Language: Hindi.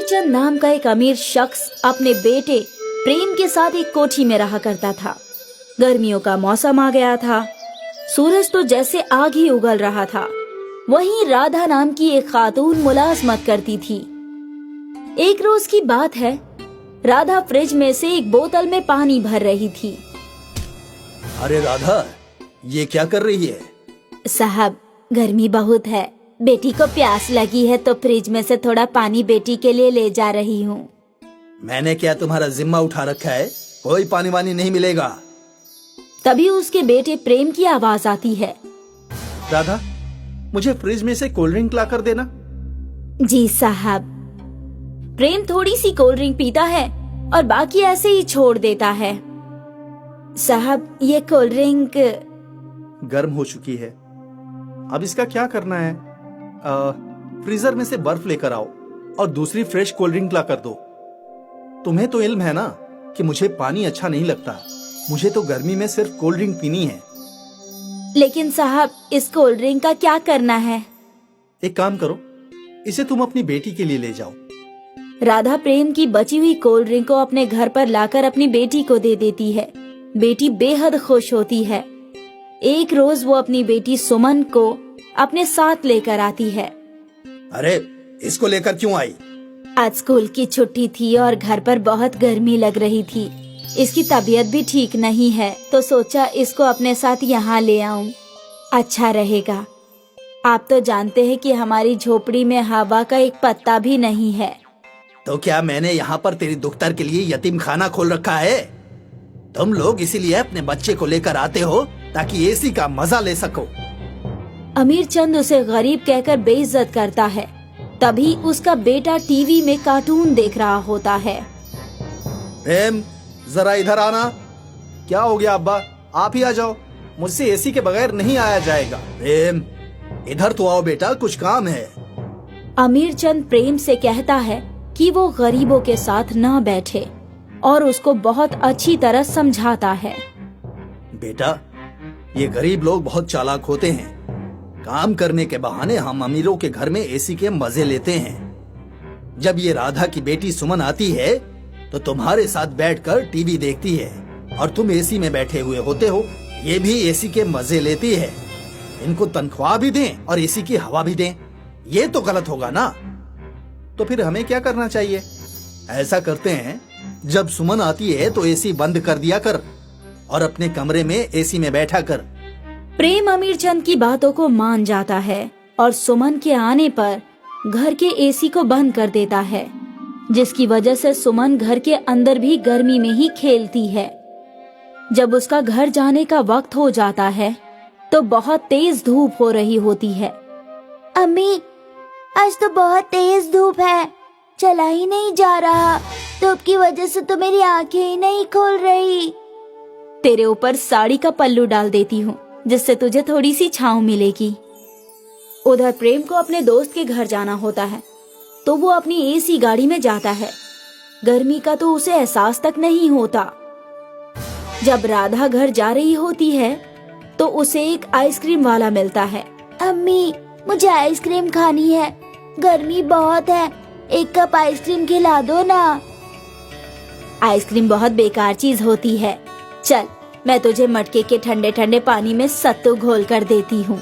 अमीरचंद नाम का एक अमीर शख्स अपने बेटे प्रेम के साथ एक कोठी में रहा करता था। गर्मियों का मौसम आ गया था। सूरज तो जैसे आग ही उगल रहा था। वहीं राधा नाम की एक खातून मुलाजमत करती थी। एक रोज की बात है, राधा फ्रिज में से एक बोतल में पानी भर रही थी। अरे राधा, ये क्या कर रही है? साहब, गर्मी बहुत है, बेटी को प्यास लगी है तो फ्रिज में से थोड़ा पानी बेटी के लिए ले जा रही हूँ। मैंने क्या तुम्हारा जिम्मा उठा रखा है? कोई पानी वानी नहीं मिलेगा। तभी उसके बेटे प्रेम की आवाज आती है। राधा, मुझे फ्रिज में से कोल्ड ड्रिंक ला कर देना। जी साहब। प्रेम थोड़ी सी कोल्ड ड्रिंक पीता है और बाकी ऐसे ही छोड़ देता है। साहब, ये कोल्ड ड्रिंक गर्म हो चुकी है। अब इसका क्या करना है? फ्रीजर में से बर्फ लेकर आओ और दूसरी फ्रेश कोल्ड ड्रिंक ला कर दो। तुम्हें तो इल्म है ना कि मुझे पानी अच्छा नहीं लगता। मुझे तो गर्मी में सिर्फ कोल्ड ड्रिंक पीनी है। लेकिन साहब, इस कोल्ड ड्रिंक का क्या करना है? एक काम करो, इसे तुम अपनी बेटी के लिए ले जाओ। राधा प्रेम की बची हुई कोल्ड ड्रिंक को अपने घर पर लाकर अपनी बेटी को दे देती है। बेटी बेहद खुश होती है। एक रोज वो अपनी बेटी सुमन को अपने साथ लेकर आती है। अरे, इसको लेकर क्यों आई? आज स्कूल की छुट्टी थी और घर पर बहुत गर्मी लग रही थी। इसकी तबीयत भी ठीक नहीं है तो सोचा इसको अपने साथ यहाँ ले आऊं। अच्छा रहेगा। आप तो जानते हैं कि हमारी झोपड़ी में हवा का एक पत्ता भी नहीं है। तो क्या मैंने यहाँ पर तेरी दुख्तर के लिए यतीम खाना खोल रखा है? तुम लोग इसीलिए अपने बच्चे को लेकर आते हो ताकि एसी का मजा ले सको। अमीरचंद उसे गरीब कहकर बेइज्जत करता है। तभी उसका बेटा टीवी में कार्टून देख रहा होता है। प्रेम, जरा इधर आना। क्या हो गया अब्बा? आप ही आ जाओ, मुझसे एसी के बगैर नहीं आया जाएगा। प्रेम, इधर तो आओ बेटा, कुछ काम है। अमीरचंद प्रेम से कहता है कि वो गरीबों के साथ न बैठे और उसको बहुत अच्छी तरह समझाता है। बेटा, ये गरीब लोग बहुत चालाक होते हैं। काम करने के बहाने हम अमीरों के घर में एसी के मजे लेते हैं। जब ये राधा की बेटी सुमन आती है तो तुम्हारे साथ बैठकर टीवी देखती है और तुम एसी में बैठे हुए होते हो। ये भी एसी के मजे लेती है। इनको तनख्वाह भी दें और एसी की हवा भी दें, ये तो गलत होगा ना। तो फिर हमें क्या करना चाहिए? ऐसा करते हैं, जब सुमन आती है तो एसी बंद कर दिया कर और अपने कमरे में एसी में बैठा कर। प्रेम अमीरचंद की बातों को मान जाता है और सुमन के आने पर घर के एसी को बंद कर देता है, जिसकी वजह से सुमन घर के अंदर भी गर्मी में ही खेलती है। जब उसका घर जाने का वक्त हो जाता है तो बहुत तेज धूप हो रही होती है। अम्मी, आज तो बहुत तेज धूप है, चला ही नहीं जा रहा। धूप की वजह से तो मेरी आंखें ही नहीं खोल रही। तेरे ऊपर साड़ी का पल्लू डाल देती हूँ जिससे तुझे थोड़ी सी छांव मिलेगी। उधर प्रेम को अपने दोस्त के घर जाना होता है तो वो अपनी एसी गाड़ी में जाता है। गर्मी का तो उसे एहसास तक नहीं होता। जब राधा घर जा रही होती है तो उसे एक आइसक्रीम वाला मिलता है। अम्मी, मुझे आइसक्रीम खानी है, गर्मी बहुत है, एक कप आइसक्रीम खिला दो ना। आइसक्रीम बहुत बेकार चीज होती है। चल, मैं तुझे मटके के ठंडे ठंडे पानी में सत्तू घोल कर देती हूँ।